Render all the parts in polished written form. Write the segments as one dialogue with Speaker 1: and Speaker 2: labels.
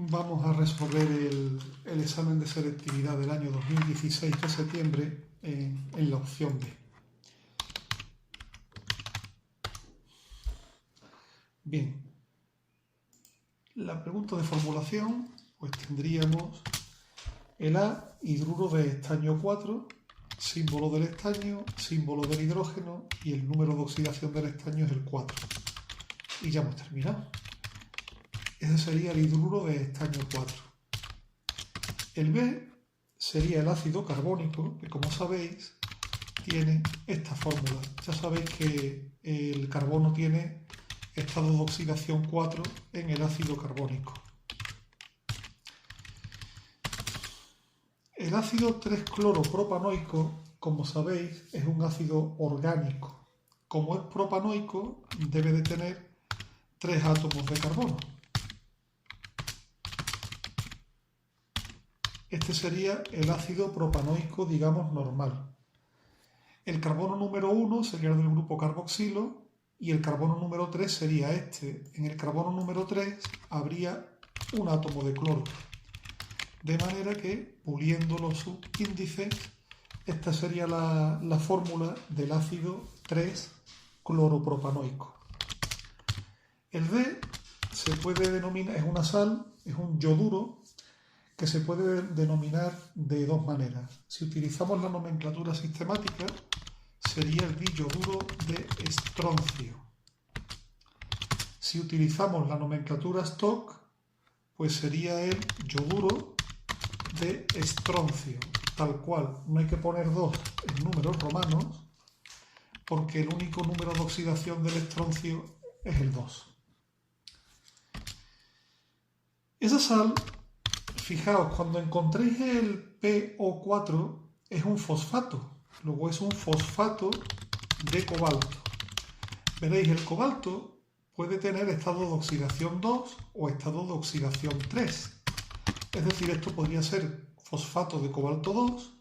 Speaker 1: Vamos a resolver el examen de selectividad del año 2016 de septiembre en la opción B. Bien, la pregunta de formulación, pues tendríamos el A, hidruro de estaño 4, símbolo del estaño, símbolo del hidrógeno y el número de oxidación del estaño es el 4. Y ya hemos terminado. Ese sería el hidruro de estaño 4. El B sería el ácido carbónico, que como sabéis tiene esta fórmula. Ya sabéis que el carbono tiene estado de oxidación 4 en el ácido carbónico. El ácido 3-cloropropanoico, como sabéis, es un ácido orgánico. Como es propanoico, debe de tener 3 átomos de carbono. Este sería el ácido propanoico, digamos, normal. El carbono número 1 sería el del grupo carboxilo y el carbono número 3 sería este. En el carbono número 3 habría un átomo de cloro. De manera que, puliendo los subíndices, esta sería la fórmula del ácido 3-cloropropanoico. El D se puede denominar, es una sal, es un yoduro, que se puede denominar de dos maneras. Si utilizamos la nomenclatura sistemática, sería el diyoduro de estroncio. Si utilizamos la nomenclatura Stock, pues sería el yoduro de estroncio. Tal cual, no hay que poner 2 en números romanos, porque el único número de oxidación del estroncio es el 2. Esa sal, fijaos, cuando encontréis el PO4 es un fosfato, luego es un fosfato de cobalto. Veréis, el cobalto puede tener estado de oxidación 2 o estado de oxidación 3. Es decir, esto podría ser fosfato de cobalto 2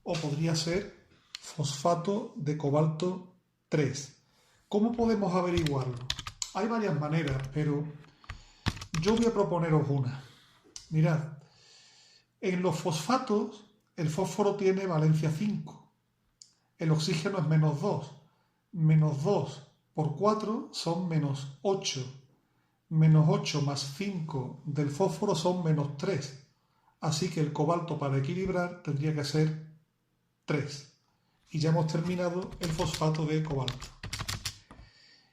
Speaker 1: o podría ser fosfato de cobalto 3. ¿Cómo podemos averiguarlo? Hay varias maneras, pero yo voy a proponeros una. Mirad, en los fosfatos el fósforo tiene valencia 5, el oxígeno es menos 2, menos 2 por 4 son menos 8, menos 8 más 5 del fósforo son menos 3, así que el cobalto para equilibrar tendría que ser 3. Y ya hemos terminado el fosfato de cobalto.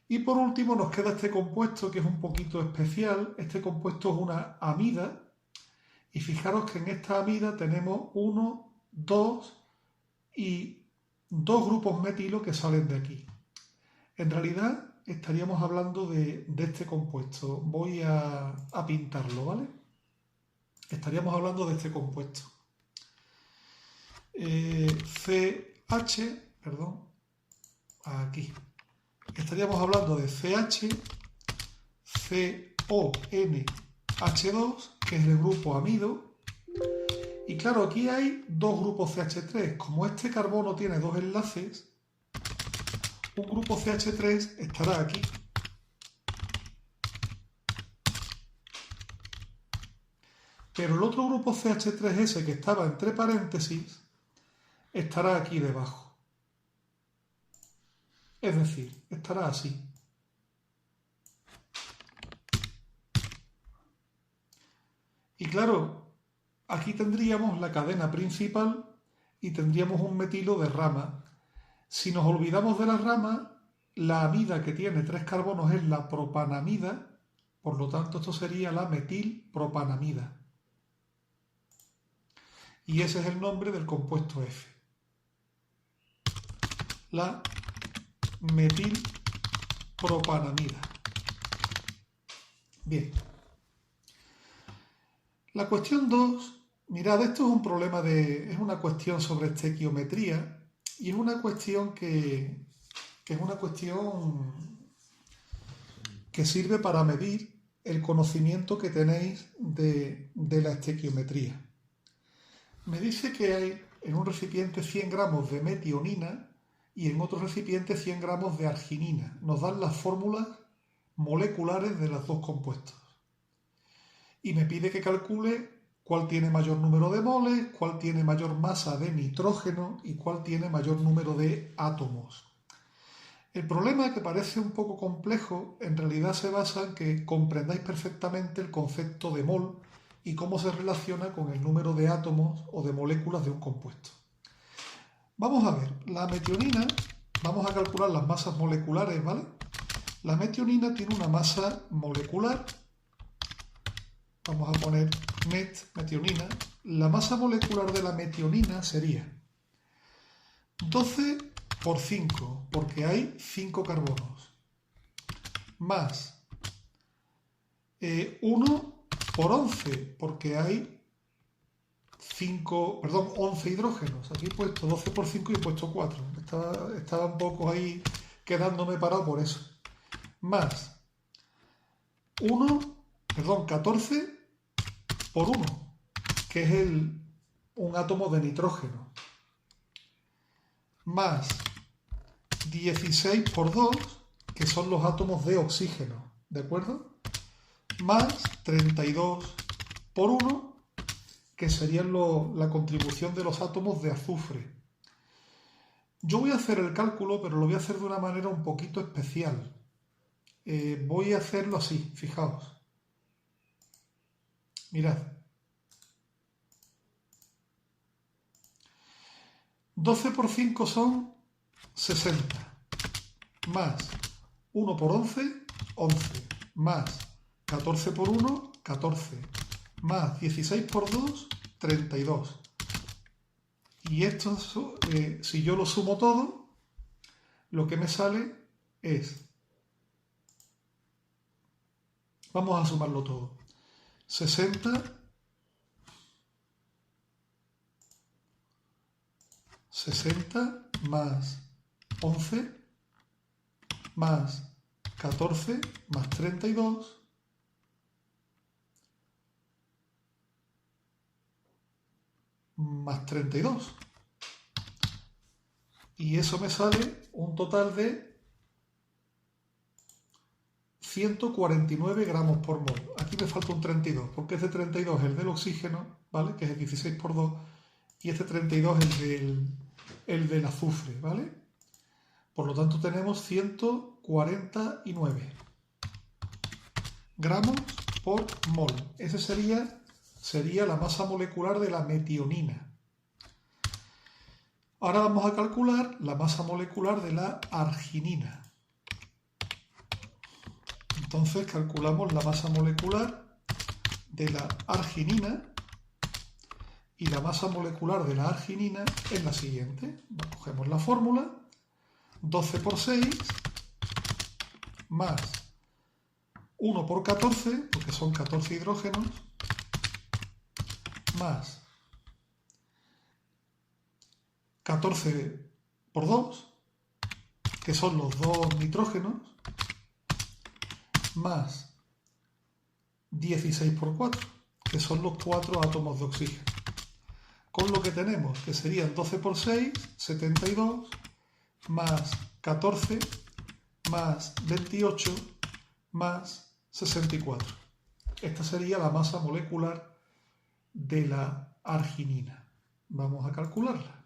Speaker 1: Y por último nos queda este compuesto que es un poquito especial. Este compuesto es una amida. Y fijaros que en esta amida tenemos 1, 2 y 2 grupos metilo que salen de aquí. En realidad estaríamos hablando de este compuesto. Voy a pintarlo, ¿vale? Estaríamos hablando de este compuesto. Aquí. Estaríamos hablando de CH, CONH2, que es el grupo amido. Y claro, aquí hay 2 grupos CH3. Como este carbono tiene 2 enlaces, un grupo CH3 estará aquí. Pero el otro grupo CH3S que estaba entre paréntesis estará aquí debajo. Es decir, estará así. Y claro, aquí tendríamos la cadena principal y tendríamos un metilo de rama. Si nos olvidamos de la rama, la amida que tiene 3 carbonos es la propanamida, por lo tanto esto sería la metilpropanamida. Y ese es el nombre del compuesto F. La metilpropanamida. Bien. La cuestión 2, mirad, esto es un problema es una cuestión sobre estequiometría y es una cuestión que es una cuestión que sirve para medir el conocimiento que tenéis de la estequiometría. Me dice que hay en un recipiente 100 gramos de metionina y en otro recipiente 100 gramos de arginina. Nos dan las fórmulas moleculares de los dos compuestos. y me pide que calcule cuál tiene mayor número de moles, cuál tiene mayor masa de nitrógeno y cuál tiene mayor número de átomos. El problema, que parece un poco complejo, en realidad se basa en que comprendáis perfectamente el concepto de mol y cómo se relaciona con el número de átomos o de moléculas de un compuesto. Vamos a ver, la metionina, vamos a calcular las masas moleculares, ¿vale? La metionina tiene una masa molecular, vamos a poner metionina. La masa molecular de la metionina sería 12 por 5, porque hay 5 carbonos, más 1 por 11, porque hay 11 hidrógenos. Aquí he puesto 12 por 5 y he puesto 4. Estaba un poco ahí quedándome parado por eso. Más 14 por 1, que es un átomo de nitrógeno. Más 16 por 2, que son los átomos de oxígeno, ¿de acuerdo? Más 32 por 1, que serían la contribución de los átomos de azufre. Yo voy a hacer el cálculo, pero lo voy a hacer de una manera un poquito especial. Voy a hacerlo así, fijaos. Mirad. 12 por 5 son 60, más 1 por 11, 11, más 14 por 1, 14, más 16 por 2, 32. Y esto, si yo lo sumo todo, lo que me sale es, vamos a sumarlo todo, 60 más 11 más 14 más 32 más 32. Y eso me sale un total de 149 gramos por mol. Aquí me falta un 32, porque este 32 es el del oxígeno, ¿vale? Que es el 16 por 2, y este 32 es el del azufre, ¿vale? Por lo tanto tenemos 149 gramos por mol. Esa sería la masa molecular de la metionina. Ahora vamos a calcular la masa molecular de la arginina. Entonces calculamos la masa molecular de la arginina, y la masa molecular de la arginina es la siguiente. Cogemos la fórmula, 12 por 6 más 1 por 14, porque son 14 hidrógenos, más 14 por 2, que son los 2 nitrógenos, más 16 por 4, que son los 4 átomos de oxígeno. Con lo que tenemos, que serían 12 por 6, 72, más 14, más 28, más 64. Esta sería la masa molecular de la arginina. Vamos a calcularla.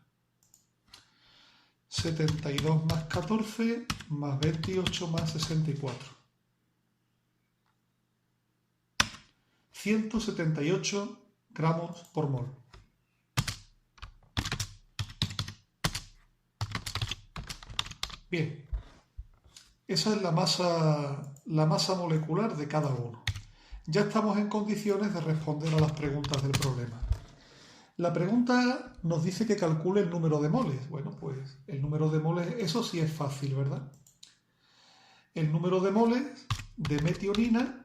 Speaker 1: 72 más 14 más 28 más 64. 178 gramos por mol. Bien, esa es la masa molecular de cada uno. Ya estamos en condiciones de responder a las preguntas del problema. La pregunta nos dice que calcule el número de moles. Bueno, pues el número de moles, eso sí es fácil, ¿verdad? El número de moles de metionina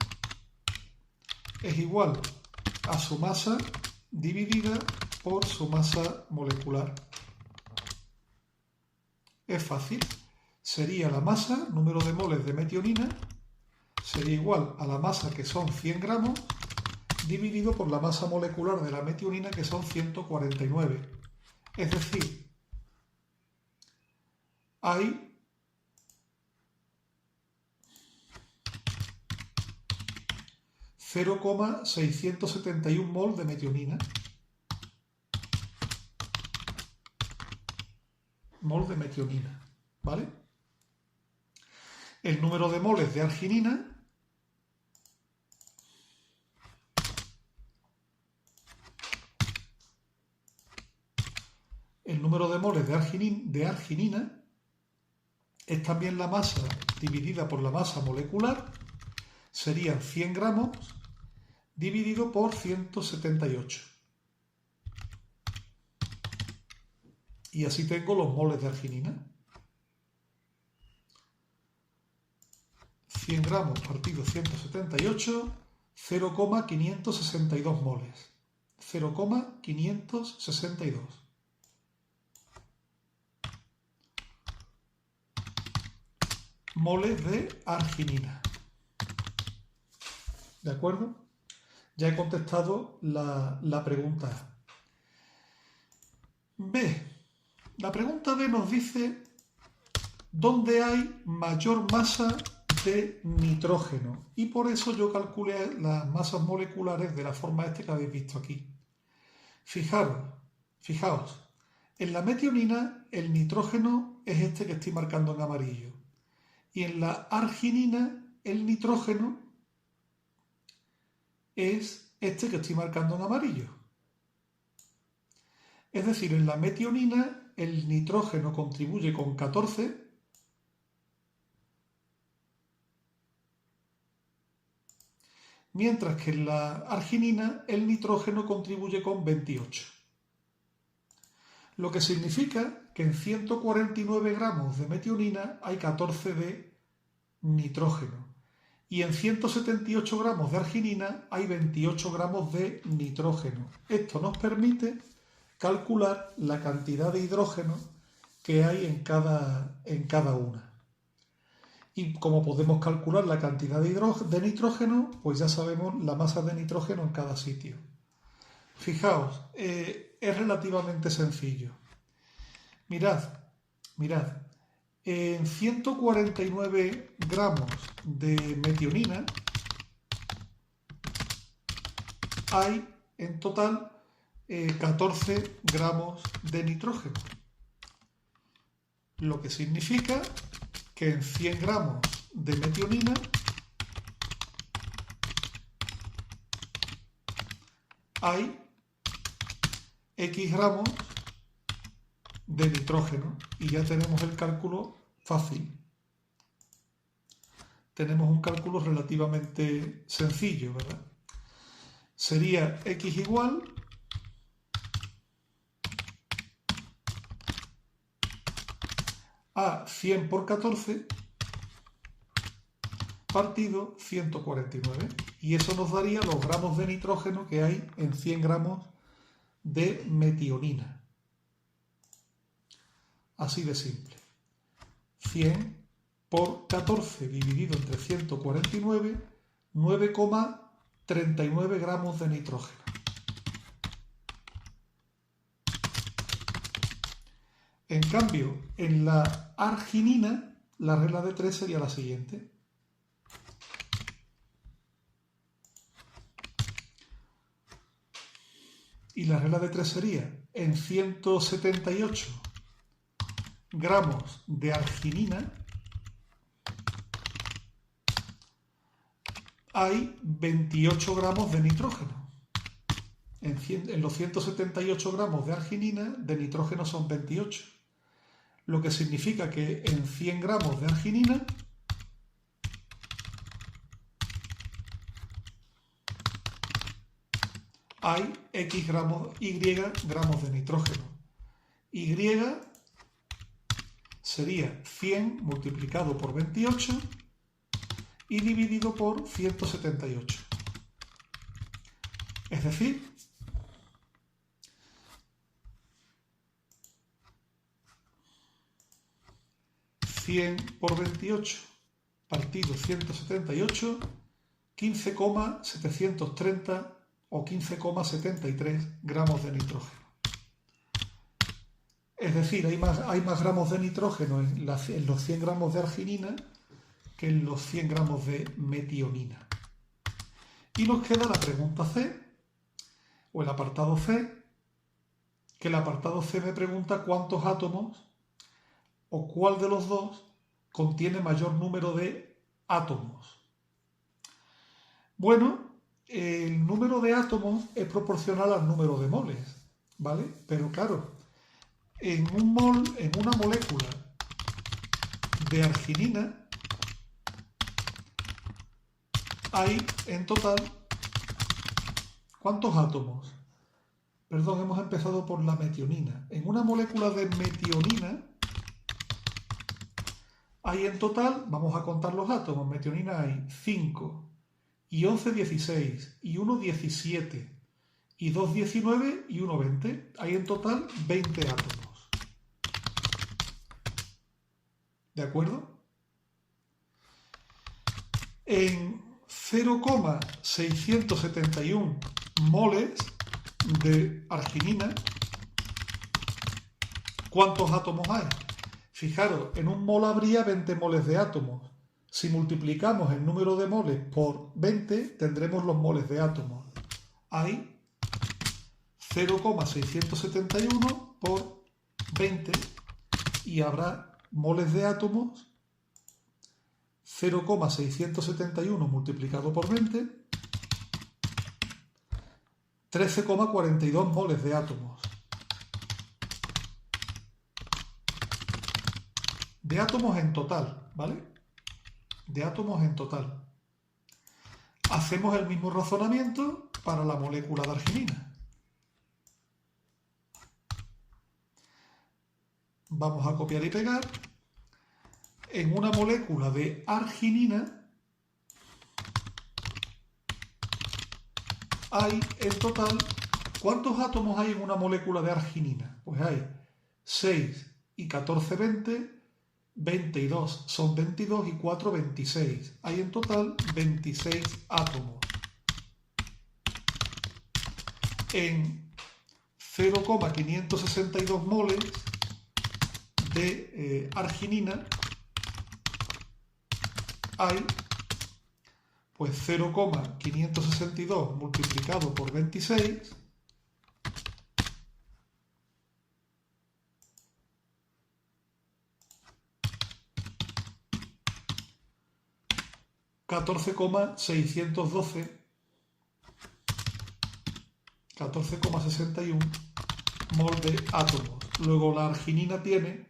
Speaker 1: es igual a su masa dividida por su masa molecular. Es fácil. Sería la masa, número de moles de metionina, sería igual a la masa, que son 100 gramos, dividido por la masa molecular de la metionina, que son 149. Es decir, hay 0,671 mol de metionina. Mol de metionina, ¿vale? El número de moles de arginina de arginina es también la masa dividida por la masa molecular, serían 100 gramos dividido por 178. Y así tengo los moles de arginina. 100 gramos partido 178, 0,562 moles. 0,562. Moles de arginina. ¿De acuerdo? Ya he contestado la pregunta A. B. La pregunta B nos dice dónde hay mayor masa de nitrógeno. Y por eso yo calculé las masas moleculares de la forma que habéis visto aquí. Fijaos, en la metionina el nitrógeno es este que estoy marcando en amarillo. Y en la arginina el nitrógeno es este que estoy marcando en amarillo. Es decir, en la metionina el nitrógeno contribuye con 14, mientras que en la arginina el nitrógeno contribuye con 28. Lo que significa que en 149 gramos de metionina hay 14 de nitrógeno y en 178 gramos de arginina hay 28 gramos de nitrógeno. Esto nos permite calcular la cantidad de hidrógeno que hay en cada una. Y como podemos calcular la cantidad de nitrógeno, pues ya sabemos la masa de nitrógeno en cada sitio. Fijaos, es relativamente sencillo. Mirad, en 149 gramos de metionina hay en total 14 gramos de nitrógeno, lo que significa que en 100 gramos de metionina hay X gramos de nitrógeno y ya tenemos el cálculo fácil. Tenemos un cálculo relativamente sencillo, ¿verdad? Sería X igual a 100 por 14 partido 149. Y eso nos daría los gramos de nitrógeno que hay en 100 gramos de metionina. Así de simple. 100 por 14 dividido entre 149, 9,39 gramos de nitrógeno. En cambio, en la arginina, la regla de 3 sería la siguiente. Y la regla de 3 sería, en 178 gramos de arginina hay 28 gramos de nitrógeno. En los 178 gramos de arginina, de nitrógeno son 28. Lo que significa que en 100 gramos de arginina hay Y gramos de nitrógeno. Y sería 100 multiplicado por 28 y dividido por 178. Es decir, por 28 partido 178, 15,730 o 15,73 gramos de nitrógeno. Es decir, hay más gramos de nitrógeno en los 100 gramos de arginina que en los 100 gramos de metionina. Y nos queda la pregunta C, o el apartado C, que el apartado C me pregunta cuántos átomos o cuál de los dos contiene mayor número de átomos. Bueno, el número de átomos es proporcional al número de moles, ¿vale? Pero claro, en una molécula de arginina hay en total, ¿cuántos átomos? Perdón, hemos empezado por la metionina. En una molécula de metionina hay en total, vamos a contar los átomos, metionina hay 5, y 11, 16, y 1, 17, y 2, 19, y 1, 20. Hay en total 20 átomos. ¿De acuerdo? En 0,671 moles de arginina, ¿cuántos átomos hay? Fijaros, en un mol habría 20 moles de átomos. Si multiplicamos el número de moles por 20, tendremos los moles de átomos. Hay 0,671 por 20 y habrá moles de átomos 0,671 multiplicado por 20, 13,42 moles de átomos. De átomos en total, ¿vale? De átomos en total. Hacemos el mismo razonamiento para la molécula de arginina. Vamos a copiar y pegar. En una molécula de arginina hay en total, ¿cuántos átomos hay en una molécula de arginina? Pues hay 6 y 14, 20, 22 son 22 y 4, 26. Hay en total 26 átomos. En 0,562 moles de arginina hay pues 0,562 multiplicado por 26 14,61 mol de átomos. Luego la arginina tiene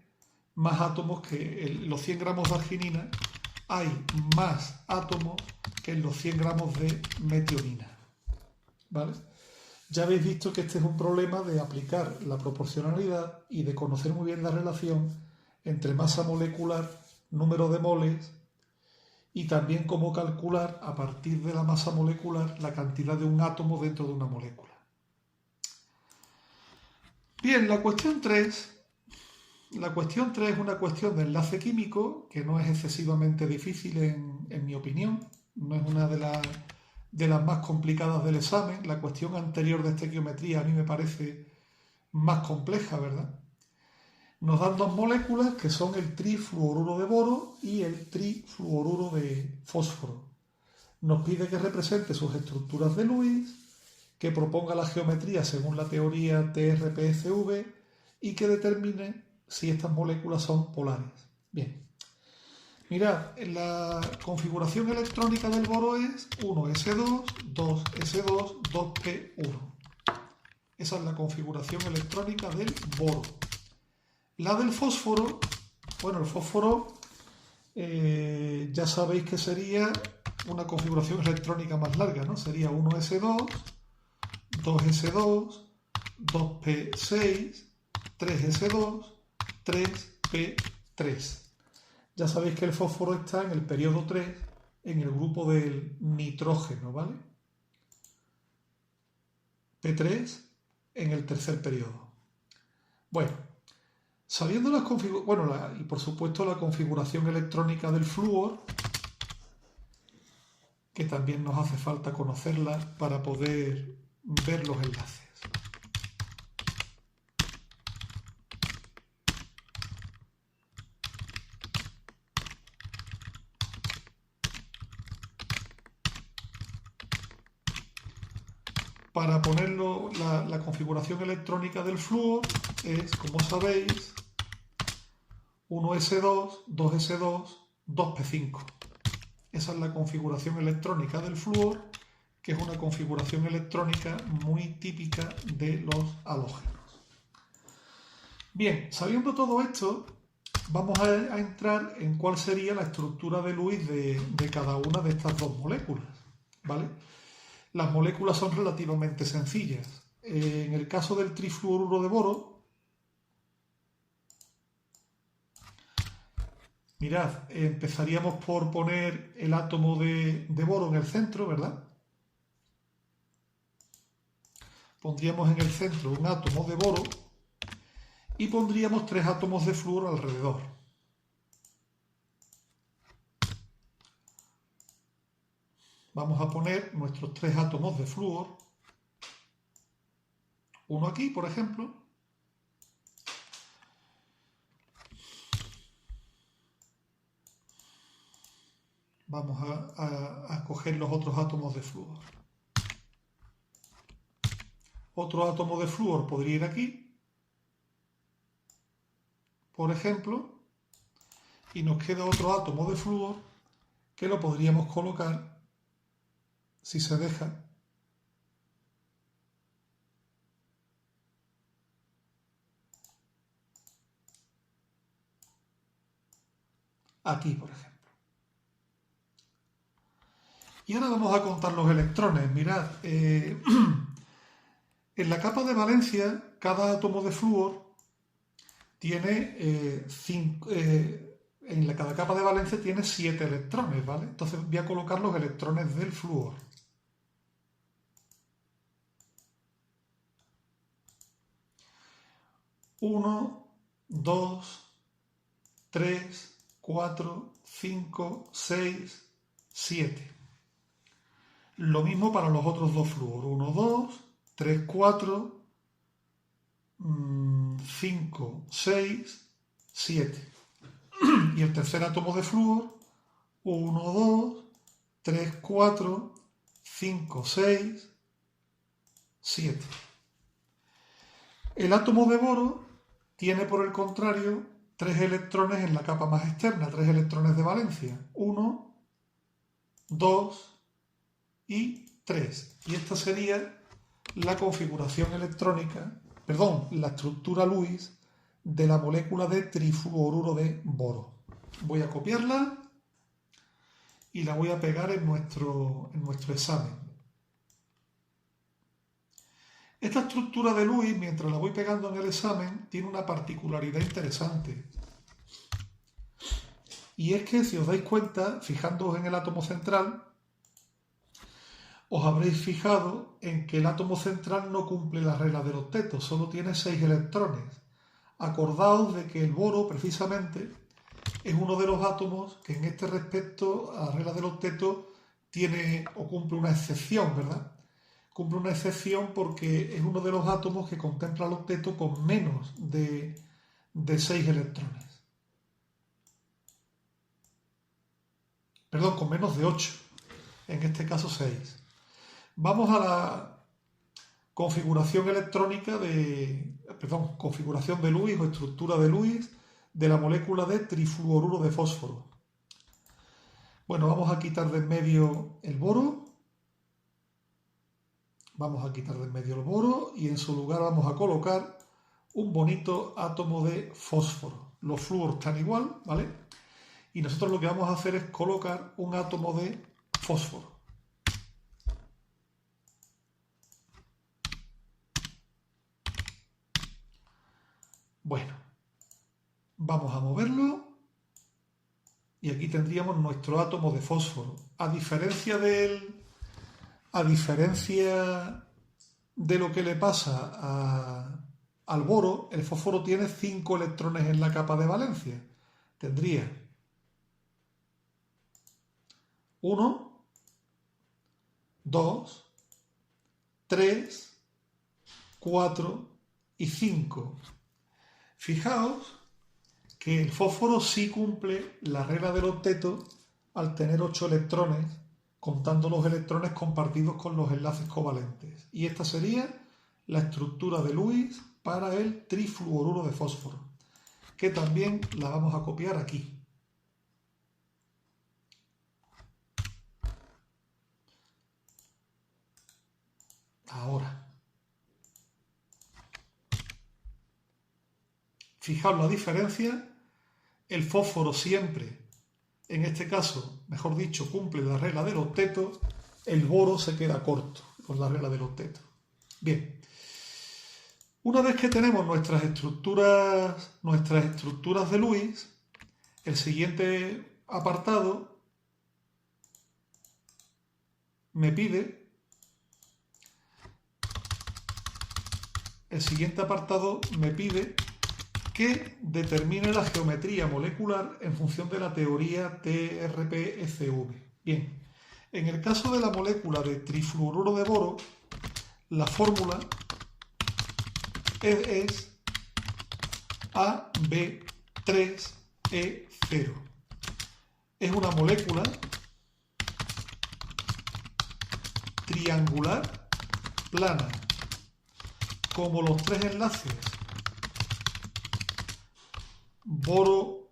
Speaker 1: más átomos que los 100 gramos de arginina, hay más átomos que en los 100 gramos de metionina. ¿Vale? Ya habéis visto que este es un problema de aplicar la proporcionalidad y de conocer muy bien la relación entre masa molecular, número de moles y también cómo calcular a partir de la masa molecular la cantidad de un átomo dentro de una molécula. Bien, la cuestión 3 es una cuestión de enlace químico que no es excesivamente difícil en mi opinión, no es una de las más complicadas del examen. La cuestión anterior de estequiometría a mí me parece más compleja, ¿verdad? Nos dan dos moléculas que son el trifluoruro de boro y el trifluoruro de fósforo. Nos pide que represente sus estructuras de Lewis, que proponga la geometría según la teoría TRPCV y que determine si estas moléculas son polares. Bien, mirad, la configuración electrónica del boro es 1s2, 2s2, 2p1. Esa es la configuración electrónica del boro. La del fósforo, bueno, el fósforo ya sabéis que sería una configuración electrónica más larga, ¿no? Sería 1s2, 2s2, 2p6, 3s2, 3p3. Ya sabéis que el fósforo está en el periodo 3, en el grupo del nitrógeno, ¿vale? P3 en el tercer periodo. Bueno, sabiendo las configuraciones, y por supuesto la configuración electrónica del flúor, que también nos hace falta conocerla para poder ver los enlaces. para ponerlo, la configuración electrónica del flúor es, como sabéis, 1s2, 2s2, 2p5. Esa es la configuración electrónica del flúor, que es una configuración electrónica muy típica de los halógenos. Bien, sabiendo todo esto, vamos a entrar en cuál sería la estructura de Lewis de cada una de estas dos moléculas, ¿vale? Las moléculas son relativamente sencillas. En el caso del trifluoruro de boro, mirad, empezaríamos por poner el átomo de boro en el centro, ¿verdad? Pondríamos en el centro un átomo de boro y pondríamos 3 átomos de flúor alrededor. Vamos a poner nuestros 3 átomos de flúor. Uno aquí, por ejemplo. Vamos a coger los otros átomos de flúor. Otro átomo de flúor podría ir aquí, por ejemplo, y nos queda otro átomo de flúor que lo podríamos colocar, si se deja, aquí, por ejemplo. Y ahora vamos a contar los electrones. Mirad, en la capa de valencia, cada átomo de flúor tiene cada capa de valencia tiene 7 electrones, ¿vale? Entonces voy a colocar los electrones del flúor. Uno, 2, 3, 4, 5, 6, 7. Lo mismo para los otros dos flúor. 1, 2, 3, 4, 5, 6, 7. Y el tercer átomo de flúor, 1, 2, 3, 4, 5, 6, 7. El átomo de boro tiene, por el contrario, 3 electrones en la capa más externa, 3 electrones de valencia. 1, 2 y 3. Y esta sería la configuración electrónica, la estructura Lewis de la molécula de trifluoruro de boro. Voy a copiarla y la voy a pegar en nuestro examen. Esta estructura de Lewis, mientras la voy pegando en el examen, tiene una particularidad interesante. Y es que, si os dais cuenta, fijándoos en el átomo central, os habréis fijado en que el átomo central no cumple la regla del octeto, solo tiene 6 electrones. Acordaos de que el boro, precisamente, es uno de los átomos que en este respecto a la regla del octeto tiene o cumple una excepción, ¿verdad? Cumple una excepción porque es uno de los átomos que contempla el octeto con menos de 6 electrones. Perdón, con menos de 8. En este caso 6. Vamos a la configuración electrónica configuración de Lewis o estructura de Lewis de la molécula de trifluoruro de fósforo. Bueno, vamos a quitar de en medio el boro. Vamos a quitar de en medio el boro y en su lugar vamos a colocar un bonito átomo de fósforo. Los flúor están igual, ¿vale? Y nosotros lo que vamos a hacer es colocar un átomo de fósforo. Bueno, vamos a moverlo y aquí tendríamos nuestro átomo de fósforo. A diferencia de lo que le pasa al boro, el fósforo tiene 5 electrones en la capa de valencia. Tendría 1, 2, 3, 4 y 5. Fijaos que el fósforo sí cumple la regla del octeto al tener 8 electrones contando los electrones compartidos con los enlaces covalentes. Y esta sería la estructura de Lewis para el trifluoruro de fósforo, que también la vamos a copiar aquí. Ahora, fijaos la diferencia. El fósforo siempre, en este caso, mejor dicho, cumple la regla del octeto. El boro se queda corto con la regla del octeto. Bien, una vez que tenemos nuestras estructuras de Lewis, el siguiente apartado me pide que determine la geometría molecular en función de la teoría TRPECV. Bien, en el caso de la molécula de trifluoruro de boro, la fórmula es AB3E0. Es una molécula triangular plana. Como los tres enlaces boro-flúor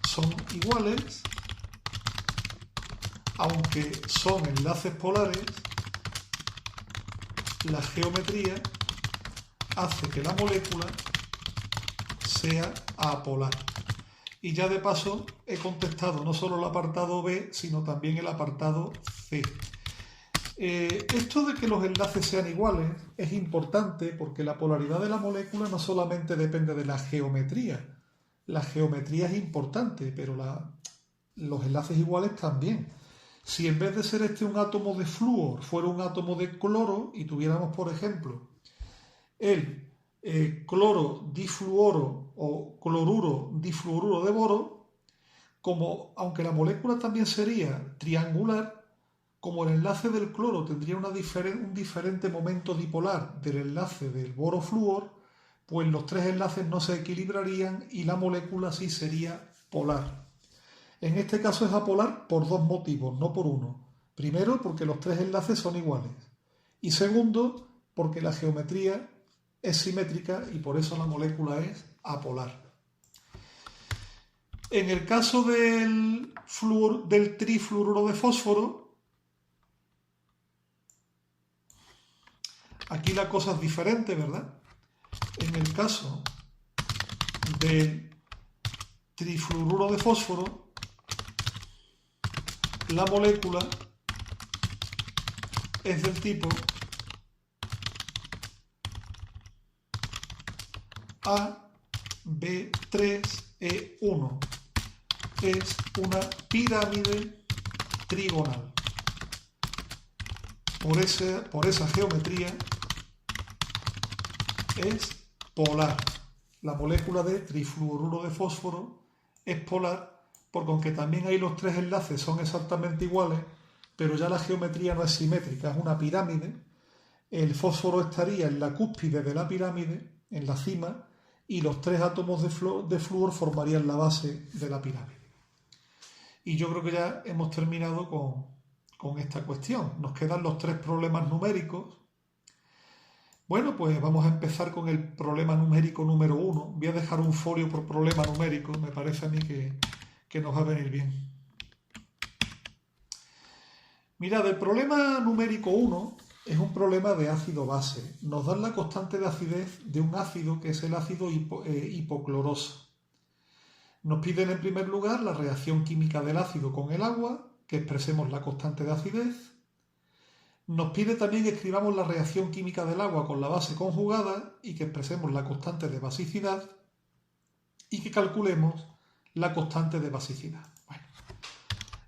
Speaker 1: son iguales, aunque son enlaces polares, la geometría hace que la molécula sea apolar. Y ya de paso he contestado no solo el apartado B, sino también el apartado C. Esto de que los enlaces sean iguales es importante porque la polaridad de la molécula no solamente depende de la geometría. La geometría es importante, pero los enlaces iguales también. Si en vez de ser este un átomo de flúor fuera un átomo de cloro y tuviéramos, por ejemplo, el cloro difluoro o cloruro difluoruro de boro, aunque la molécula también sería triangular, como el enlace del cloro tendría un diferente momento dipolar del enlace del boro-flúor, pues los tres enlaces no se equilibrarían y la molécula sí sería polar. En este caso es apolar por dos motivos, no por uno. Primero, porque los tres enlaces son iguales. Y segundo, porque la geometría es simétrica y por eso la molécula es apolar. En el caso del trifluoruro de fósforo, aquí la cosa es diferente, ¿verdad? En el caso del trifluoruro de fósforo, la molécula es del tipo AB3E1. Es una pirámide trigonal. Por esa geometría es polar. La molécula de trifluoruro de fósforo es polar porque aunque también ahí los tres enlaces son exactamente iguales, pero ya la geometría no es simétrica, es una pirámide. El fósforo estaría en la cúspide de la pirámide, en la cima, y los tres átomos de flúor formarían la base de la pirámide. Y yo creo que ya hemos terminado con esta cuestión. Nos quedan los tres problemas numéricos. Bueno, pues vamos a empezar con el problema numérico número 1. Voy a dejar un folio por problema numérico, me parece a mí que nos va a venir bien. Mirad, el problema numérico 1 es un problema de ácido-base. Nos dan la constante de acidez de un ácido que es el ácido hipocloroso. Nos piden en primer lugar la reacción química del ácido con el agua, que expresemos la constante de acidez. Nos pide también que escribamos la reacción química del agua con la base conjugada y que expresemos la constante de basicidad y que calculemos la constante de basicidad. Bueno,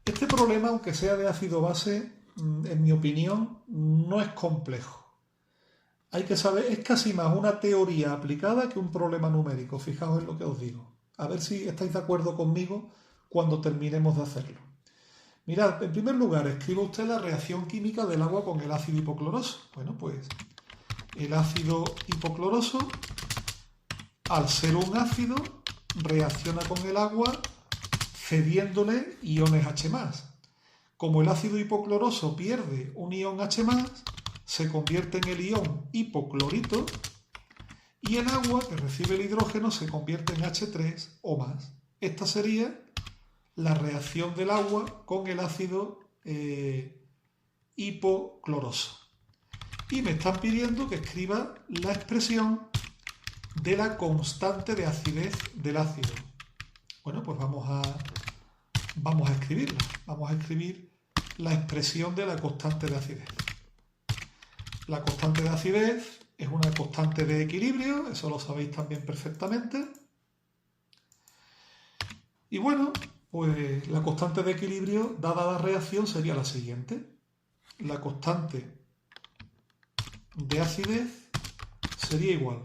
Speaker 1: este problema, aunque sea de ácido-base, en mi opinión, no es complejo. Hay que saber, es casi más una teoría aplicada que un problema numérico. Fijaos en lo que os digo. A ver si estáis de acuerdo conmigo cuando terminemos de hacerlo. Mirad, en primer lugar, escriba usted la reacción química del agua con el ácido hipocloroso. Bueno, pues el ácido hipocloroso, al ser un ácido, reacciona con el agua cediéndole iones H+. Como el ácido hipocloroso pierde un ion H+, se convierte en el ion hipoclorito y el agua que recibe el hidrógeno se convierte en H3 o más. Esta sería la reacción del agua con el ácido hipocloroso. Y me están pidiendo que escriba la expresión de la constante de acidez del ácido. Bueno, pues vamos a escribirla. Vamos a escribir la expresión de la constante de acidez. La constante de acidez es una constante de equilibrio, eso lo sabéis también perfectamente. Y bueno, pues la constante de equilibrio dada la reacción sería la siguiente. La constante de acidez sería igual.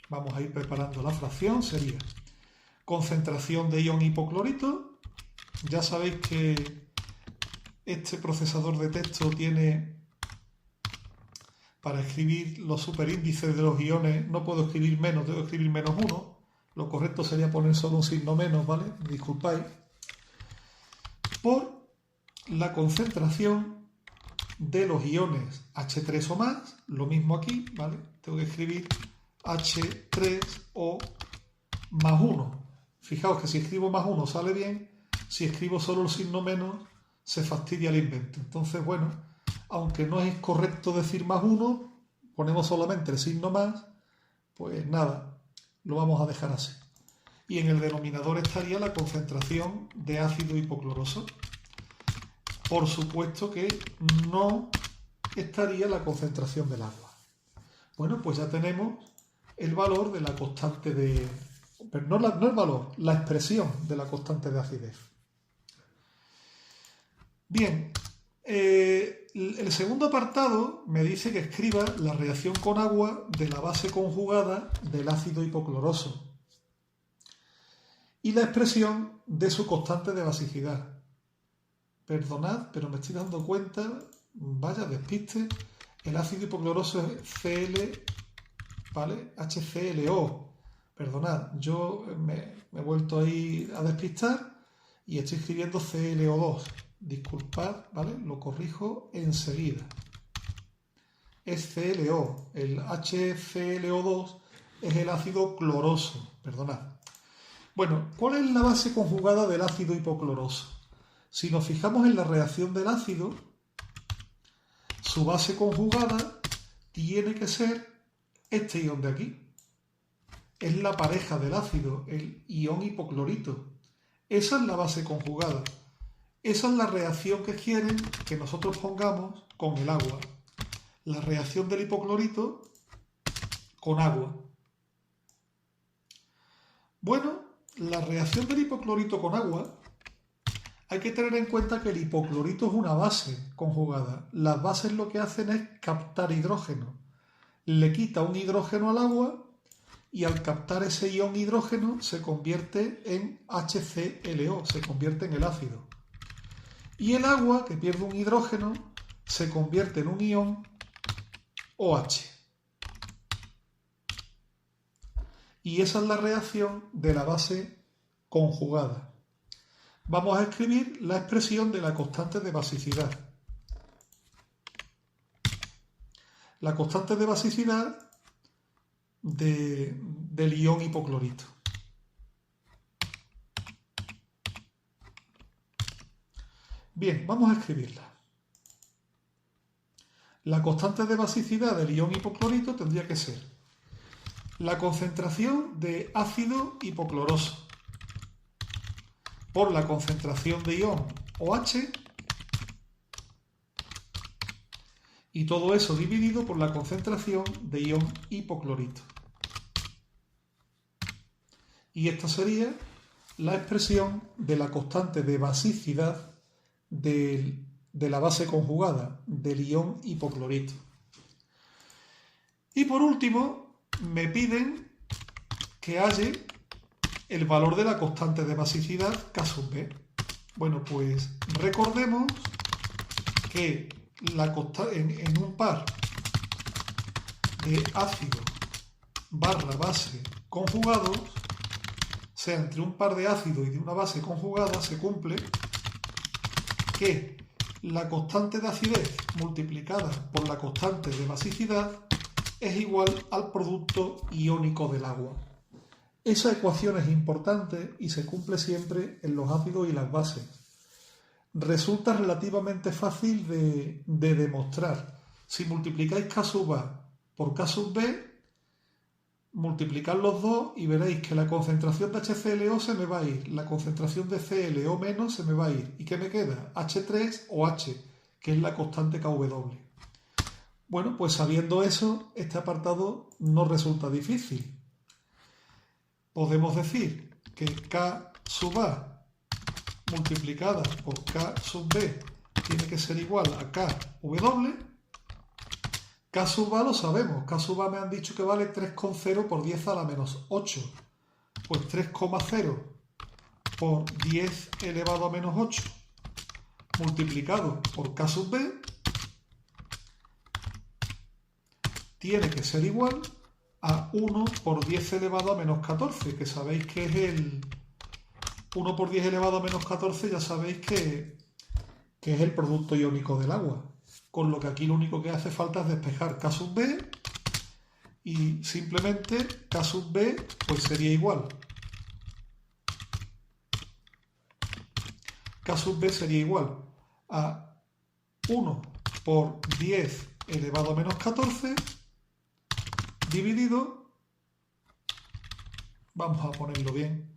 Speaker 1: Vamos a ir preparando la fracción, sería concentración de ion hipoclorito. Ya sabéis que este procesador de texto tiene, para escribir los superíndices de los iones, no puedo escribir menos, debo escribir -1. Lo correcto sería poner solo un signo menos, ¿vale? Disculpáis. Por la concentración de los iones H3 o más, lo mismo aquí, ¿vale? Tengo que escribir H3O más 1. Fijaos que si escribo más 1 sale bien, si escribo solo el signo menos se fastidia el invento. Entonces, bueno, aunque no es correcto decir más 1, ponemos solamente el signo más, pues nada, lo vamos a dejar así. Y en el denominador estaría la concentración de ácido hipocloroso. Por supuesto que no estaría la concentración del agua. Bueno, pues ya tenemos el valor de la constante de... Pero no el valor, la expresión de la constante de acidez. Bien, el segundo apartado me dice que escriba la reacción con agua de la base conjugada del ácido hipocloroso y la expresión de su constante de basicidad. Perdonad, pero me estoy dando cuenta, vaya despiste, el ácido hipocloroso es Cl, ¿vale? HClO. Perdonad, yo me he vuelto ahí a despistar y estoy escribiendo ClO2. Disculpad, ¿vale? Lo corrijo enseguida. Es ClO. El HClO2 es el ácido cloroso. Perdonad. Bueno, ¿cuál es la base conjugada del ácido hipocloroso? Si nos fijamos en la reacción del ácido, su base conjugada tiene que ser este ion de aquí. Es la pareja del ácido, el ion hipoclorito. Esa es la base conjugada. Esa es la reacción que quieren que nosotros pongamos con el agua. La reacción del hipoclorito con agua. Bueno, la reacción del hipoclorito con agua, hay que tener en cuenta que el hipoclorito es una base conjugada. Las bases lo que hacen es captar hidrógeno. Le quita un hidrógeno al agua y al captar ese ion hidrógeno se convierte en HClO, se convierte en el ácido. Y el agua, que pierde un hidrógeno, se convierte en un ion OH. Y esa es la reacción de la base conjugada. Vamos a escribir la expresión de la constante de basicidad. La constante de basicidad del ion hipoclorito. Bien, vamos a escribirla. La constante de basicidad del ion hipoclorito tendría que ser la concentración de ácido hipocloroso por la concentración de ion OH y todo eso dividido por la concentración de ion hipoclorito. Y esta sería la expresión de la constante de basicidad de la base conjugada del ion hipoclorito. Y por último, me piden que halle el valor de la constante de basicidad K sub B. Bueno, pues recordemos que en un par de ácido barra base conjugados sea entre un par de ácidos y de una base conjugada, se cumple que la constante de acidez multiplicada por la constante de basicidad es igual al producto iónico del agua. Esa ecuación es importante y se cumple siempre en los ácidos y las bases. Resulta relativamente fácil de demostrar. Si multiplicáis K sub A por K sub B, multiplicad los dos y veréis que la concentración de HClO se me va a ir, la concentración de ClO- se me va a ir. ¿Y qué me queda? H3 o H, que es la constante KW. Bueno, pues sabiendo eso, este apartado no resulta difícil. Podemos decir que K sub A multiplicada por K sub B tiene que ser igual a KW. K sub A lo sabemos, K sub A me han dicho que vale 3,0 por 10 a la menos 8. Pues 3,0 por 10 elevado a menos 8 multiplicado por K sub B tiene que ser igual a 1 por 10 elevado a menos 14, que sabéis que es el 1 por 10 elevado a menos 14, ya sabéis que es el producto iónico del agua. Con lo que aquí lo único que hace falta es despejar K sub B y simplemente K sub B pues sería igual. K sub B sería igual a 1 por 10 elevado a menos 14 dividido, vamos a ponerlo bien.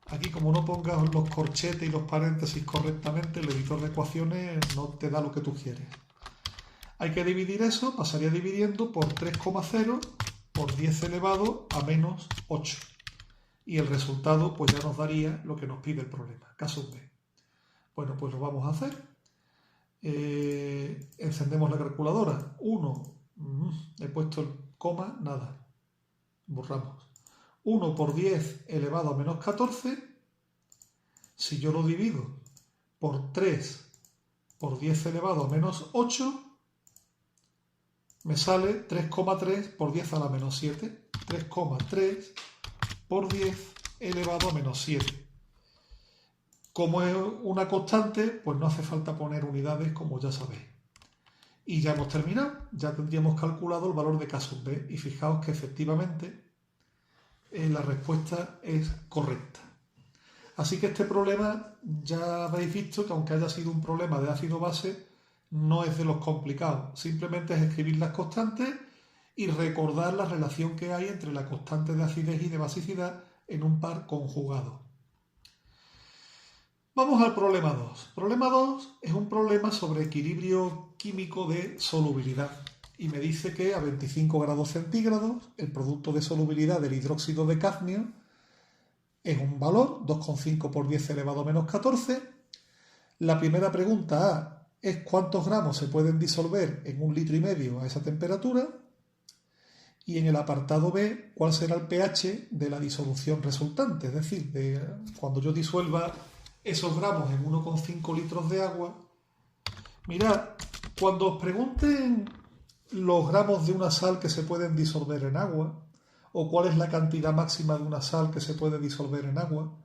Speaker 1: Aquí, como no pongas los corchetes y los paréntesis correctamente, el editor de ecuaciones no te da lo que tú quieres. Hay que dividir eso, pasaría dividiendo por 3,0 por 10 elevado a menos 8. Y el resultado pues ya nos daría lo que nos pide el problema, K sub B. Bueno, pues lo vamos a hacer. Encendemos la calculadora. 1, he puesto el coma, nada. Borramos. 1 por 10 elevado a menos 14, si yo lo divido por 3 por 10 elevado a menos 8, me sale 3,3 por 10 a la menos 7. 3,3 por 10 elevado a menos 7. Como es una constante, pues no hace falta poner unidades, como ya sabéis. Y ya hemos terminado, ya tendríamos calculado el valor de K sub B. Y fijaos que efectivamente la respuesta es correcta. Así que este problema ya habéis visto que aunque haya sido un problema de ácido-base, no es de los complicados. Simplemente es escribir las constantes y recordar la relación que hay entre la constante de acidez y de basicidad en un par conjugado. Vamos al problema 2. Problema 2 es un problema sobre equilibrio químico de solubilidad. Y me dice que a 25 grados centígrados el producto de solubilidad del hidróxido de cadmio es un valor, 2,5 por 10 elevado a menos 14. La primera pregunta A es cuántos gramos se pueden disolver en 1,5 litros a esa temperatura. Y en el apartado B, cuál será el pH de la disolución resultante. Es decir, cuando yo disuelva esos gramos en 1,5 litros de agua. Mirad, cuando os pregunten los gramos de una sal que se pueden disolver en agua, o cuál es la cantidad máxima de una sal que se puede disolver en agua,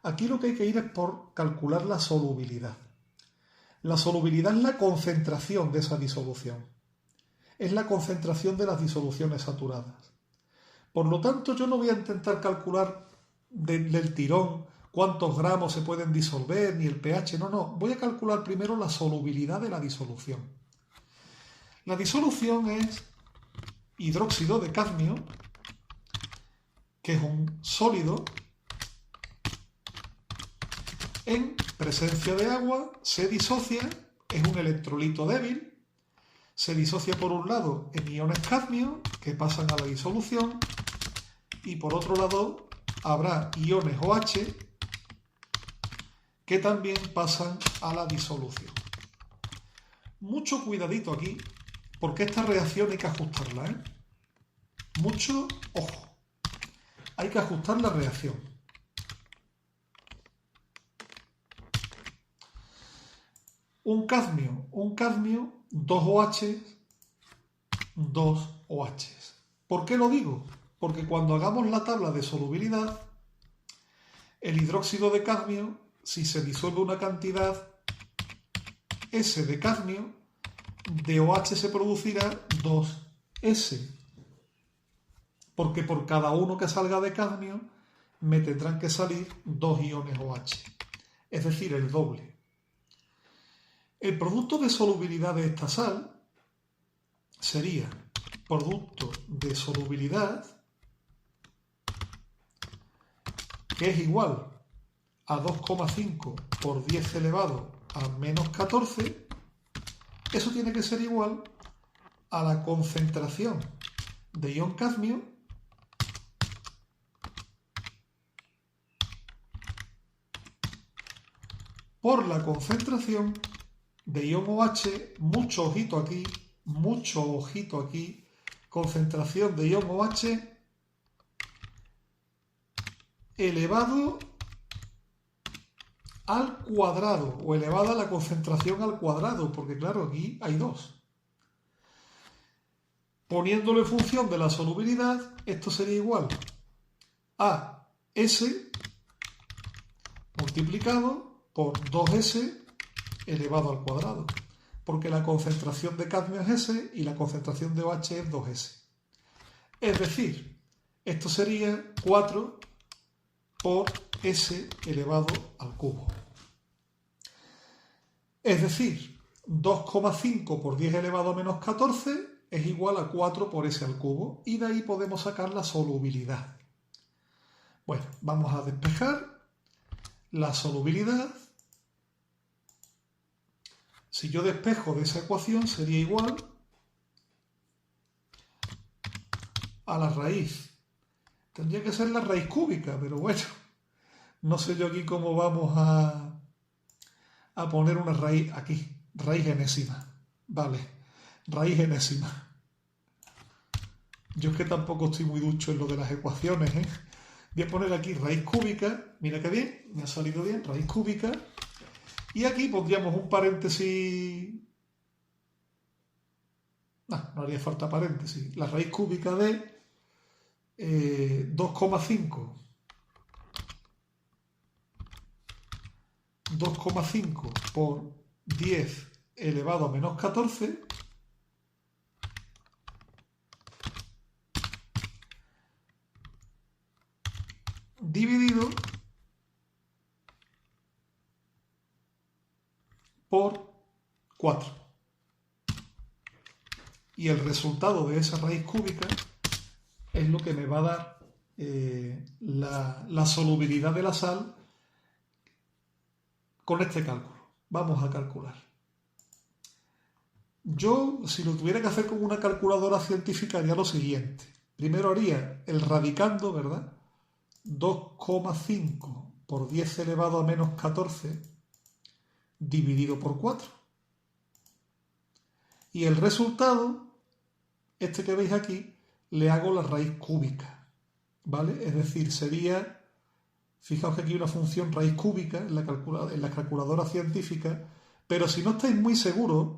Speaker 1: aquí lo que hay que ir es por calcular la solubilidad. La solubilidad es la concentración de esa disolución. Es la concentración de las disoluciones saturadas. Por lo tanto, yo no voy a intentar calcular del tirón cuántos gramos se pueden disolver, ni el pH, no. Voy a calcular primero la solubilidad de la disolución. La disolución es hidróxido de cadmio, que es un sólido, en presencia de agua, se disocia, es un electrolito débil, se disocia por un lado en iones cadmio, que pasan a la disolución, y por otro lado habrá iones OH, que también pasan a la disolución. Mucho cuidadito aquí, porque esta reacción hay que ajustarla, Mucho ojo. Hay que ajustar la reacción. Un cadmio, 2 OH, 2 OH. ¿Por qué lo digo? Porque cuando hagamos la tabla de solubilidad, El hidróxido de cadmio, si se disuelve una cantidad S de cadmio, de OH se producirá 2S, porque por cada uno que salga de cadmio me tendrán que salir 2 iones OH, es decir, el doble. El producto de solubilidad de esta sal sería producto de solubilidad, que es igual a 2,5 por 10 elevado a menos 14, eso tiene que ser igual a la concentración de ion cadmio por la concentración de ion OH, mucho ojito aquí, concentración de ion OH elevado al cuadrado, o elevada a la concentración al cuadrado, porque claro, aquí hay 2. Poniéndolo en función de la solubilidad, esto sería igual a S multiplicado por 2S elevado al cuadrado, porque la concentración de cadmio es S y la concentración de OH es 2S. Es decir, esto sería 4 por S elevado al cubo. Es decir, 2,5 por 10 elevado a menos 14 es igual a 4 por S al cubo, y de ahí podemos sacar la solubilidad. Bueno, vamos a despejar la solubilidad. Si yo despejo de esa ecuación, sería igual a la raíz. Tendría que ser la raíz cúbica, pero bueno, no sé yo aquí cómo vamos a poner una raíz aquí. Raíz enésima. Vale, raíz enésima. Yo es que tampoco estoy muy ducho en lo de las ecuaciones, ¿eh? Voy a poner aquí raíz cúbica. Mira qué bien, me ha salido bien, raíz cúbica. Y aquí pondríamos un paréntesis. No haría falta paréntesis. La raíz cúbica de 2,5 por 10 elevado a menos 14 dividido por 4. Y el resultado de esa raíz cúbica es lo que me va a dar la solubilidad de la sal con este cálculo. Vamos a calcular. Yo, si lo tuviera que hacer con una calculadora científica, haría lo siguiente. Primero haría el radicando, ¿verdad? 2,5 por 10 elevado a menos 14 dividido por 4. Y el resultado, este que veis aquí, le hago la raíz cúbica, ¿vale? Es decir, sería, fijaos que aquí hay una función raíz cúbica en la calculadora científica, pero si no estáis muy seguros,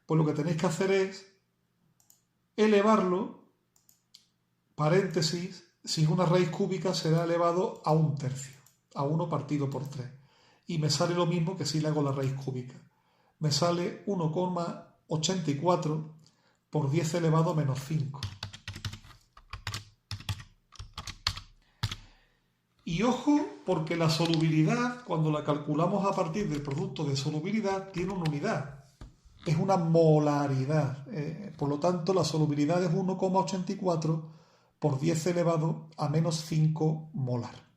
Speaker 1: pues lo que tenéis que hacer es elevarlo, paréntesis, si es una raíz cúbica será elevado a 1/3, a 1 partido por 3. Y me sale lo mismo que si le hago la raíz cúbica. Me sale 1,84 por 10 elevado a menos 5. Y ojo, porque la solubilidad, cuando la calculamos a partir del producto de solubilidad, tiene una unidad. Es una molaridad. Por lo tanto, la solubilidad es 1,84 por 10 elevado a menos 5 molar.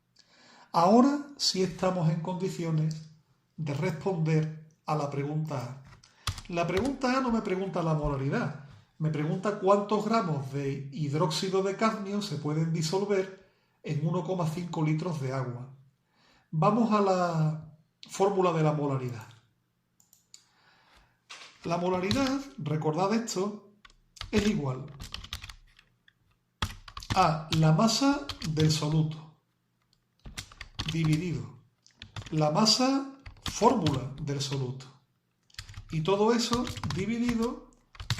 Speaker 1: Ahora sí estamos en condiciones de responder a la pregunta A. La pregunta A no me pregunta la molaridad, me pregunta cuántos gramos de hidróxido de cadmio se pueden disolver en 1,5 litros de agua. Vamos a la fórmula de la molaridad. La molaridad, recordad esto, es igual a la masa del soluto dividido la masa fórmula del soluto. Y todo eso dividido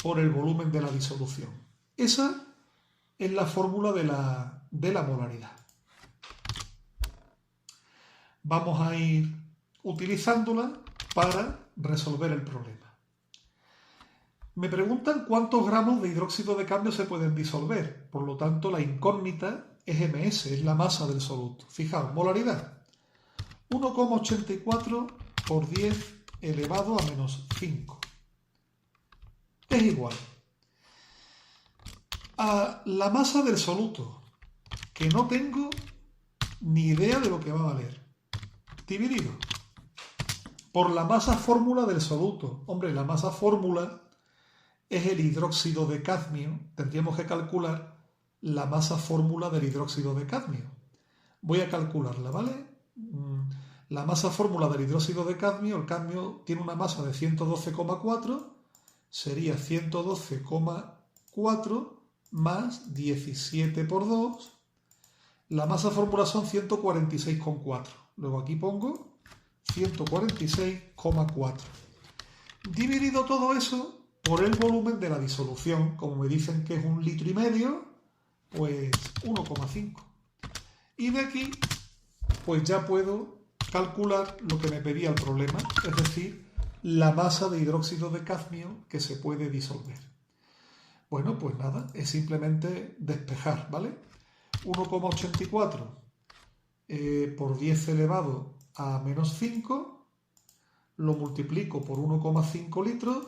Speaker 1: por el volumen de la disolución. Esa es la fórmula de la de la molaridad. Vamos a ir utilizándola para resolver el problema. Me preguntan cuántos gramos de hidróxido de cadmio se pueden disolver. Por lo tanto, la incógnita es ms, es la masa del soluto. Fijaos, molaridad. 1,84 por 10 elevado a menos 5. Es igual a la masa del soluto, que no tengo ni idea de lo que va a valer, dividido por la masa fórmula del soluto. Hombre, la masa fórmula es el hidróxido de cadmio. Tendríamos que calcular la masa fórmula del hidróxido de cadmio. Voy a calcularla, ¿vale? La masa fórmula del hidróxido de cadmio, el cadmio tiene una masa de 112,4, sería 112,4 más 17 por 2. La masa fórmula son 146,4. Luego aquí pongo 146,4. Dividido todo eso por el volumen de la disolución. Como me dicen que es 1,5 litros, pues 1,5. Y de aquí, pues ya puedo calcular lo que me pedía el problema, es decir, la masa de hidróxido de cadmio que se puede disolver. Bueno, pues nada, es simplemente despejar, ¿vale? 1,84 por 10 elevado a menos 5, lo multiplico por 1,5 litros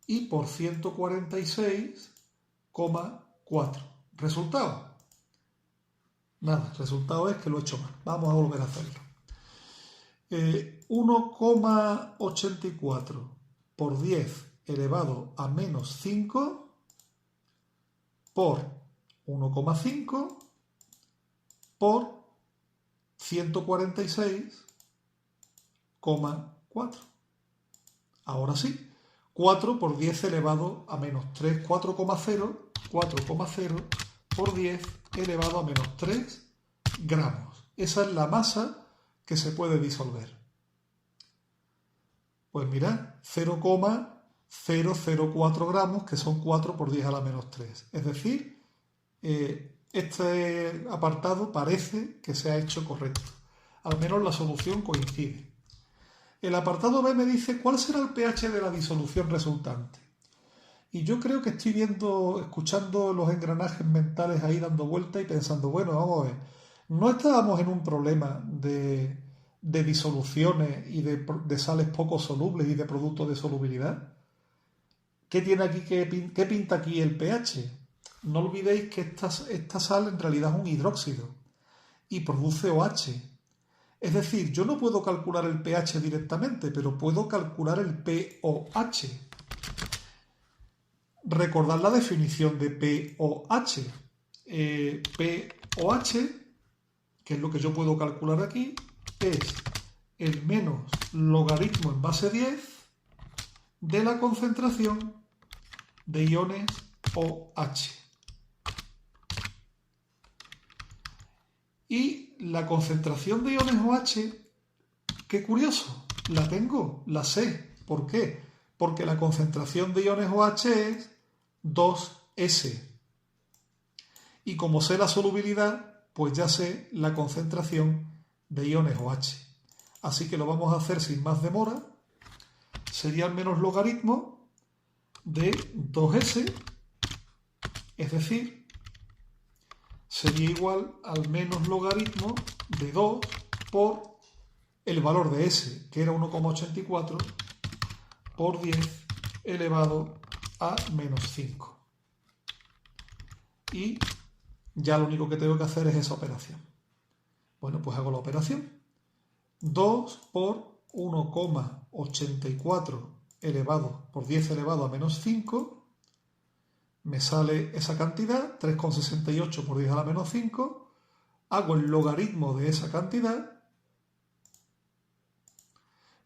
Speaker 1: y por 146,4. ¿Resultado? Nada, el resultado es que lo he hecho mal. Vamos a volver a hacerlo. 1,84 por 10 elevado a menos 5 por 1,5 por 146,4. Ahora sí, 4 por 10 elevado a menos 3, 4,0 por 10 elevado a menos 3 gramos. Esa es la masa que se puede disolver. Pues mirad, 0,004 gramos, que son 4 por 10 a la menos 3. Es decir, este apartado parece que se ha hecho correcto. Al menos la solución coincide. El apartado B me dice cuál será el pH de la disolución resultante. Y yo creo que estoy escuchando los engranajes mentales ahí dando vueltas y pensando, bueno, vamos a ver, no estábamos en un problema de disoluciones y de sales poco solubles y de productos de solubilidad. ¿Qué tiene aquí? ¿Qué pinta aquí el pH? No olvidéis que esta sal en realidad es un hidróxido y produce OH. Es decir, yo no puedo calcular el pH directamente, pero puedo calcular el pOH. Recordad la definición de pOH. pOH, que es lo que yo puedo calcular aquí, es el menos logaritmo en base 10 de la concentración de iones OH. Y la concentración de iones OH, qué curioso, la tengo, la sé. ¿Por qué? Porque la concentración de iones OH es 2S. Y como sé la solubilidad, pues ya sé la concentración de iones OH. Así que lo vamos a hacer sin más demora. Sería el menos logaritmo de 2S, es decir, sería igual al menos logaritmo de 2 por el valor de S, que era 1,84 por 10 elevado a menos 5. Y ya lo único que tengo que hacer es esa operación. Bueno, pues hago la operación. 2 por 1,84 elevado por 10 elevado a menos 5. Me sale esa cantidad, 3,68 por 10 a la menos 5. Hago el logaritmo de esa cantidad.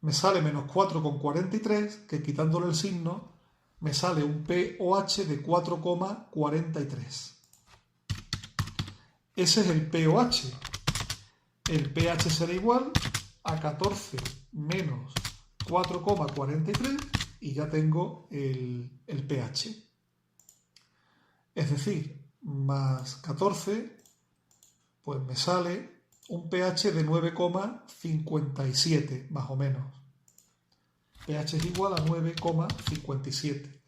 Speaker 1: Me sale menos 4,43, que quitándole el signo, me sale un pOH de 4,43. Ese es el pOH. El pH será igual a 14 menos 4,43 y ya tengo el pH. Es decir, más 14 pues me sale un pH de 9,57 más o menos. pH es igual a 9,57.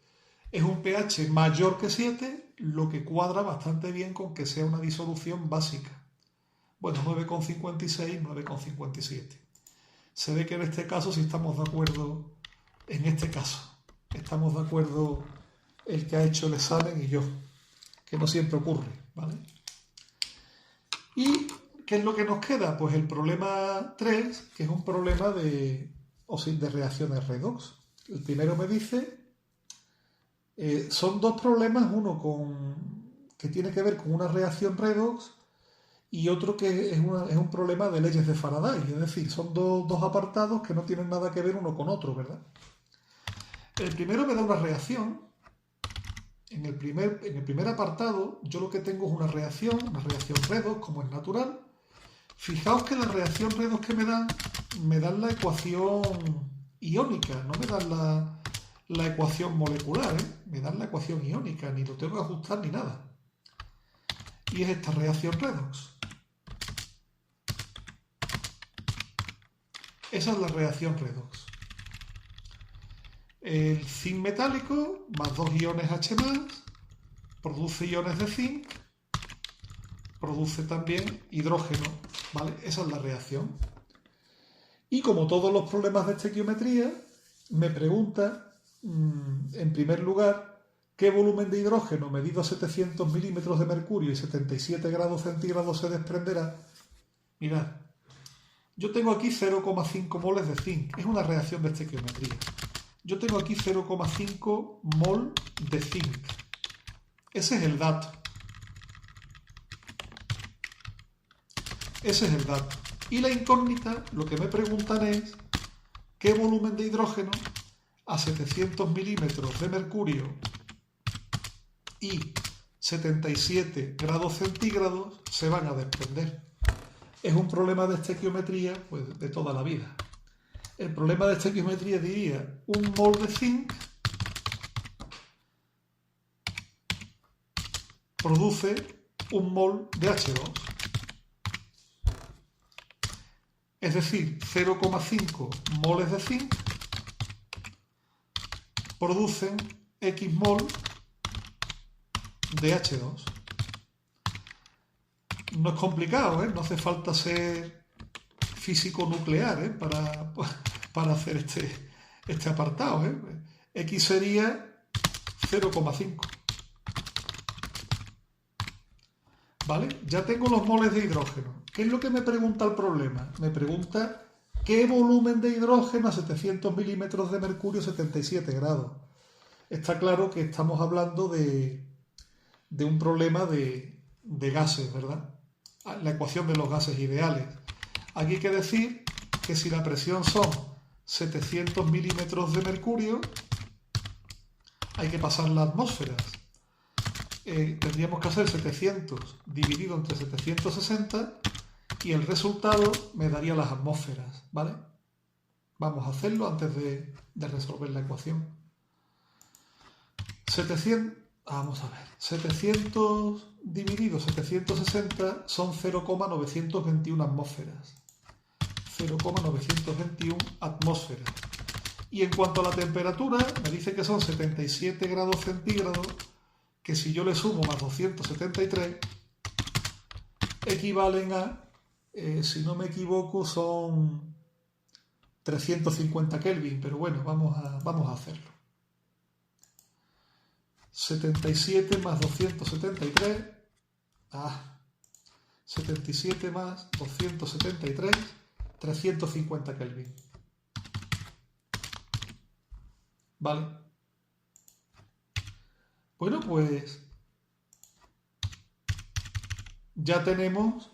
Speaker 1: Es un pH mayor que 7, lo que cuadra bastante bien con que sea una disolución básica. Bueno, 9,56, 9,57. Se ve que en este caso sí estamos de acuerdo, en este caso, estamos de acuerdo el que ha hecho el examen y yo, que no siempre ocurre, ¿vale? ¿Y qué es lo que nos queda? Pues el problema 3, que es un problema de reacciones redox. El primero me dice, son dos problemas, uno que tiene que ver con una reacción redox y otro que es un problema de leyes de Faraday, es decir, son dos apartados que no tienen nada que ver uno con otro, ¿verdad? El primero me da una reacción. En el primer apartado yo lo que tengo es una reacción redox, como es natural. Fijaos que la reacción redox que me dan la ecuación iónica, no me dan la ecuación molecular, ¿eh? Me dan la ecuación iónica, ni lo tengo que ajustar ni nada. Y es esta reacción redox. Esa es la reacción redox. El zinc metálico más 2 iones H+, produce iones de zinc, produce también hidrógeno, ¿vale? Esa es la reacción. Y como todos los problemas de estequiometría, me pregunta, en primer lugar, qué volumen de hidrógeno medido a 700 milímetros de mercurio y 77 grados centígrados se desprenderá. Mirad, yo tengo aquí 0,5 moles de zinc, es una reacción de estequiometría. Yo tengo aquí 0,5 mol de zinc. Ese es el dato. Ese es el dato. Y la incógnita, lo que me preguntan es qué volumen de hidrógeno a 700 milímetros de mercurio y 77 grados centígrados se van a desprender. Es un problema de estequiometría, pues, de toda la vida. El problema de estequiometría diría un mol de zinc produce un mol de H2. Es decir, 0,5 moles de zinc producen X mol de H2. No es complicado, ¿eh? No hace falta ser físico nuclear, ¿eh? para hacer este apartado, ¿eh? X sería 0,5. ¿Vale? Ya tengo los moles de hidrógeno. ¿Qué es lo que me pregunta el problema? Me pregunta qué volumen de hidrógeno a 700 milímetros de mercurio, 77 grados. Está claro que estamos hablando de un problema de gases, ¿verdad? La ecuación de los gases ideales. Aquí hay que decir que si la presión son 700 milímetros de mercurio, hay que pasar las atmósferas. Tendríamos que hacer 700 dividido entre 760 y el resultado me daría las atmósferas, ¿vale? Vamos a hacerlo antes de resolver la ecuación. 700 dividido 760 son 0,921 atmósferas. 0,921 atmósferas. Y en cuanto a la temperatura, me dice que son 77 grados centígrados, que si yo le sumo más 273, equivalen a, si no me equivoco, son 350 Kelvin, pero bueno, vamos a hacerlo. 77 más 273, 77 más 273, 350 Kelvin. ¿Vale? Bueno, pues ya tenemos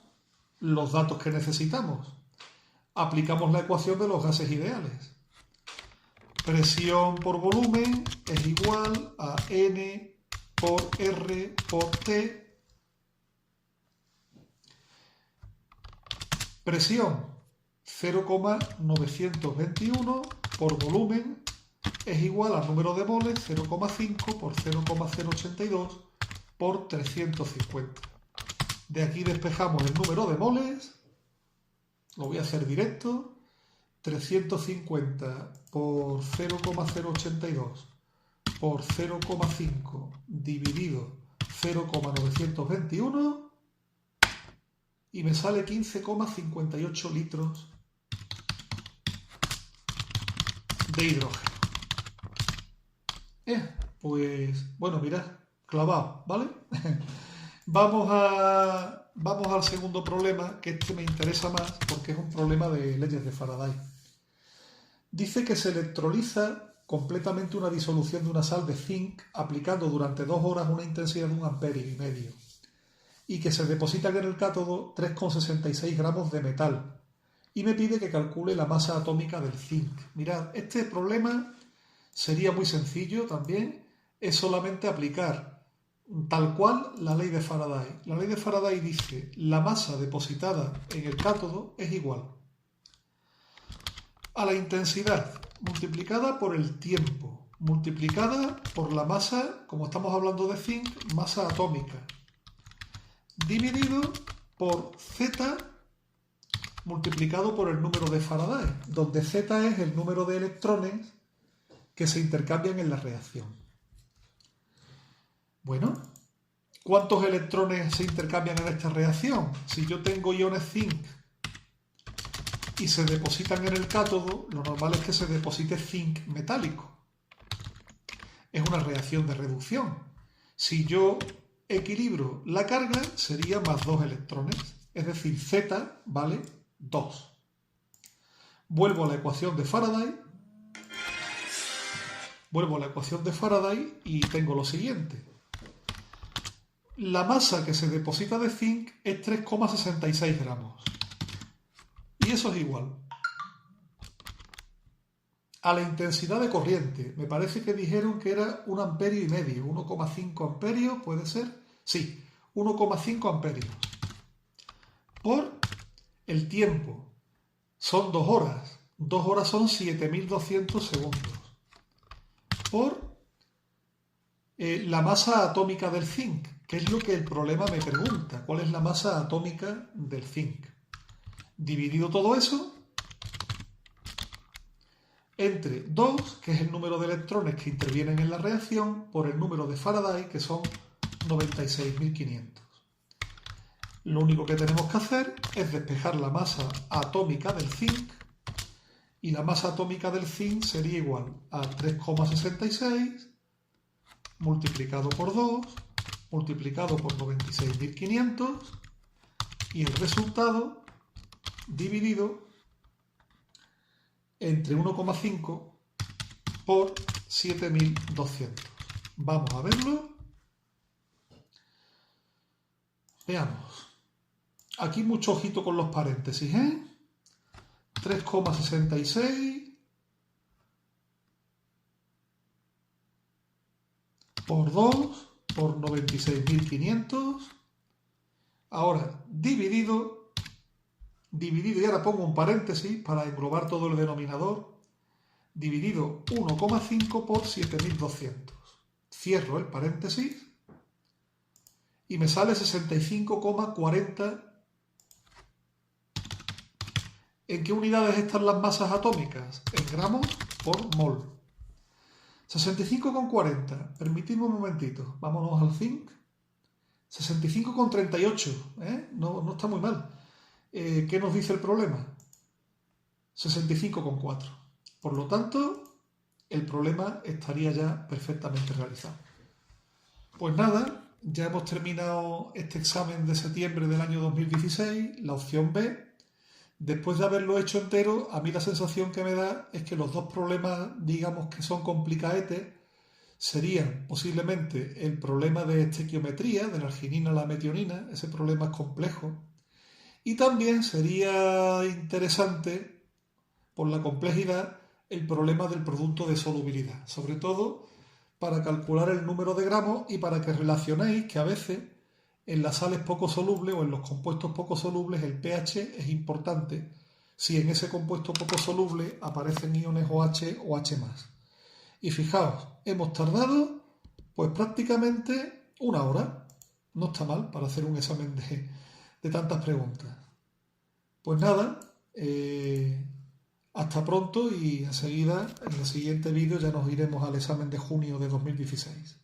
Speaker 1: los datos que necesitamos. Aplicamos la ecuación de los gases ideales. Presión por volumen es igual a N por R por T. Presión 0,921 por volumen es igual al número de moles 0,5 por 0,082 por 350. De aquí despejamos el número de moles. Lo voy a hacer directo. 350 por 0,082 por 0,5 dividido 0,921 y me sale 15,58 litros de hidrógeno. Pues bueno, mirad, clavado, ¿vale? Vamos al segundo problema, que este me interesa más porque es un problema de leyes de Faraday. Dice que se electroliza completamente una disolución de una sal de zinc aplicando durante 2 horas una intensidad de 1,5 amperes y que se depositan en el cátodo 3,66 gramos de metal y me pide que calcule la masa atómica del zinc. Mirad, este problema sería muy sencillo también, es solamente aplicar tal cual la ley de Faraday. La ley de Faraday dice la masa depositada en el cátodo es igual a la intensidad multiplicada por el tiempo, multiplicada por la masa, como estamos hablando de zinc, masa atómica, dividido por Z multiplicado por el número de Faraday, donde Z es el número de electrones que se intercambian en la reacción. Bueno, ¿cuántos electrones se intercambian en esta reacción? Si yo tengo iones zinc y se depositan en el cátodo, lo normal es que se deposite zinc metálico. Es una reacción de reducción. Si yo equilibro la carga, sería más 2 electrones, es decir, Z vale 2. Vuelvo a la ecuación de Faraday. Y tengo lo siguiente. La masa que se deposita de zinc es 3,66 gramos. Y eso es igual a la intensidad de corriente. Me parece que dijeron que era 1,5 amperio, 1,5 amperios, ¿puede ser? Sí, 1,5 amperios. Por el tiempo. Son 2 horas. 2 horas son 7.200 segundos. Por la masa atómica del zinc, que es lo que el problema me pregunta. ¿Cuál es la masa atómica del zinc? Dividido todo eso entre 2, que es el número de electrones que intervienen en la reacción, por el número de Faraday, que son 96.500. Lo único que tenemos que hacer es despejar la masa atómica del zinc, y la masa atómica del zinc sería igual a 3,66 multiplicado por 2 multiplicado por 96.500 y el resultado dividido entre 1,5 por 7.200. Vamos a verlo. Veamos. Aquí mucho ojito con los paréntesis, 3,66 por 2 por 96.500. Ahora dividido, y ahora pongo un paréntesis para englobar todo el denominador, dividido 1,5 por 7.200. Cierro el paréntesis y me sale 65,40. ¿En qué unidades están las masas atómicas? En gramos por mol. 65,40. Permitidme un momentito. Vámonos al zinc. 65,38. No está muy mal. ¿Qué nos dice el problema? 65,4. Por lo tanto, el problema estaría ya perfectamente realizado. Pues nada, ya hemos terminado este examen de septiembre del año 2016, la opción B. Después de haberlo hecho entero, a mí la sensación que me da es que los dos problemas, digamos que son complicaetes, serían posiblemente el problema de estequiometría, de la arginina a la metionina, ese problema es complejo, y también sería interesante, por la complejidad, el problema del producto de solubilidad, sobre todo para calcular el número de gramos y para que relacionéis que a veces en las sales poco solubles o en los compuestos poco solubles el pH es importante si en ese compuesto poco soluble aparecen iones OH o H+. Y fijaos, hemos tardado pues prácticamente 1 hora. no está mal para hacer un examen de tantas preguntas. Pues nada, hasta pronto y enseguida en el siguiente vídeo ya nos iremos al examen de junio de 2016.